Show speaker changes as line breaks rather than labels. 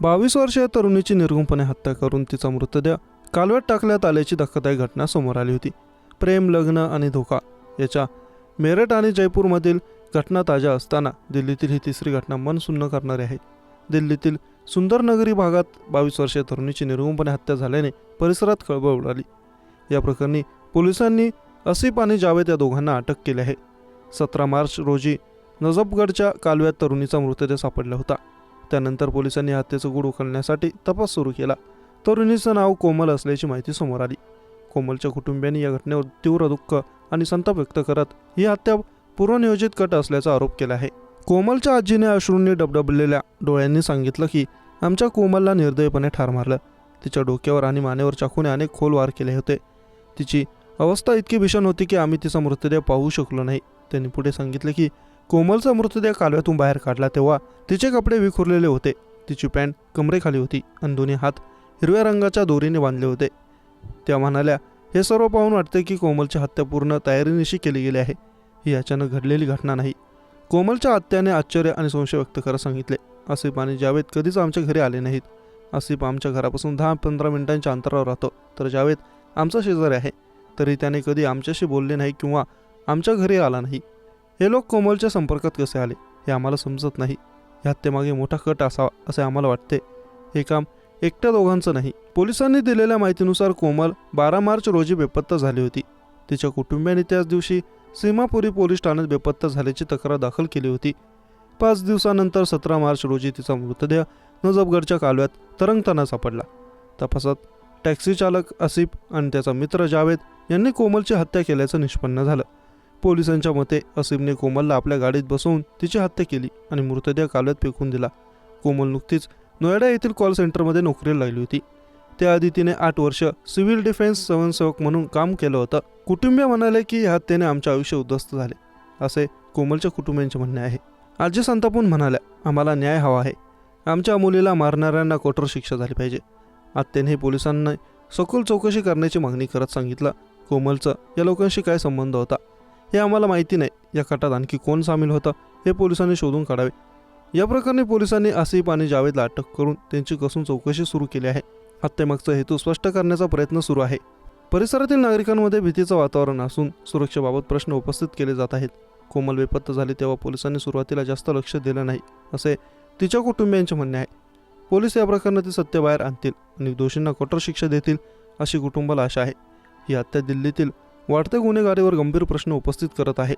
22 वर्षीय तरुणीची निर्गुणपणे हत्या करून तिचा मृतदेह कालव्यात टाकण्यात आल्याची धक्कादायक घटना समोर आली होती. प्रेम, लग्न आणि धोका याच्या मेरठ आणि जयपूरमधील घटना ताज्या असताना दिल्लीतील ही तिसरी घटना मन सुन्न करणारी आहे. दिल्लीतील सुंदरनगरी भागात 22 वर्षीय तरुणीची निर्गुणपणे हत्या झाल्याने परिसरात खळबळ उडाली. या प्रकरणी पोलिसांनी आसिफ आणि जावेद या दोघांना अटक केली आहे. 17 मार्च रोजी नजफगडच्या कालव्यात तरुणीचा मृतदेह सापडला होता. त्यानंतर पोलिसांनी हत्येचं गूढ उकलण्यासाठी तपास सुरू केला. तरुणीचं नाव कोमल असल्याची माहिती समोर आली. कोमलच्या कुटुंबियांनी या घटनेवर तीव्र दुःख आणि संताप व्यक्त करत ही हत्या पूर्वनियोजित कट असल्याचा आरोप केला आहे. कोमलच्या आजीने अश्रूंनी डबडबलेल्या डोळ्यांनी सांगितलं की आमच्या कोमलला निर्दयपणे ठार मारलं. तिच्या डोक्यावर आणि मानेवर चाकूने अनेक खोल वार केले होते. तिची अवस्था इतकी भीषण होती की आम्ही तिचा मृतदेह पाहू शकलो नाही. त्यांनी पुढे सांगितले की कोमलचा मृतदेह कालव्यातून बाहेर काढला तेव्हा तिचे कपडे विखुरलेले होते. तिची पॅन्ट कमरेखाली होती आणि दोन्ही हात हिरव्या रंगाच्या दोरीने बांधले होते. त्या म्हणाल्या, हे सर्व पाहून वाटते की कोमलची हत्या पूर्ण तयारीनिशी केली गेली आहे. ही अचानक घडलेली घटना नाही. कोमलच्या हत्याने आश्चर्य आणि संशय व्यक्त करत सांगितले, आसिफ आणि जावेद कधीच आमच्या घरी आले नाहीत. आसिफ आमच्या घरापासून 10-15 मिनिटांच्या अंतरावर राहतो, तर जावेद आमचा शेजारी आहे. तरी त्याने कधी आमच्याशी बोलले नाही किंवा आमच्या घरी आला नाही. हे लोक कोमलच्या संपर्कात कसे आले हे आम्हाला समजत नाही. या हत्येमागे मोठा कट असावा असे आम्हाला वाटते. हे काम एकट्या दोघांचं नाही. पोलिसांनी दिलेल्या माहितीनुसार कोमल 12 मार्च रोजी बेपत्ता झाली होती. तिच्या कुटुंबियांनी त्याच दिवशी सीमापुरी पोलीस ठाण्यात बेपत्ता झाल्याची तक्रार दाखल केली होती. 5 दिवसानंतर 17 मार्च रोजी तिचा मृतदेह नजफगडच्या कालव्यात तरंगताना सापडला. तपासात टॅक्सी चालक आसिफ आणि त्याचा मित्र जावेद यांनी कोमलची हत्या केल्याचं निष्पन्न झालं. पोलिसांच्या मते आसिफने कोमलला आपल्या गाडीत बसवून तिची हत्या केली आणि मृतदेह कालव्यात फेकून दिला. कोमल नुकतीच नोएडा येथील कॉल सेंटरमध्ये नोकरीला लागली होती. त्याआधी तिने 8 वर्ष सिव्हिल डिफेन्स स्वयंसेवक म्हणून काम केलं होतं. कुटुंबीय म्हणाले की या हत्येने आमचे आयुष्य उद्ध्वस्त झाले असे कोमलच्या कुटुंबियांचे म्हणणे आहे. आजी संतापून म्हणाल्या, आम्हाला न्याय हवा आहे. आमच्या मुलीला मारणाऱ्यांना कठोर शिक्षा झाली पाहिजे. आत्याने पोलिसांना सखोल चौकशी करण्याची मागणी करत सांगितलं, कोमलचा या लोकांशी काय संबंध होता हे आम्हाला माहिती नाही. या कटात आणखी कोण सामील होतं हे पोलिसांनी शोधून काढावे. या प्रकरणी पोलिसांनी आसिफ आणि जावेदला अटक करून त्यांची कसून चौकशी सुरू केली आहे. हत्येमागचा हेतू स्पष्ट करण्याचा प्रयत्न सुरू आहे. परिसरातील नागरिकांमध्ये भीतीचं वातावरण असून सुरक्षेबाबत प्रश्न उपस्थित केले जात आहेत. कोमल बेपत्ता झाली तेव्हा पोलिसांनी सुरुवातीला जास्त लक्ष दिलं नाही असे तिच्या कुटुंबियांचे म्हणणे आहे. पोलीस या प्रकरणातील सत्य बाहेर आणतील आणि दोषींना कठोर शिक्षा देतील अशी कुटुंबाला आशा आहे. ही हत्या दिल्लीतील वाढत्या गुन्हेगारीवर गंभीर प्रश्न उपस्थित करत आहे.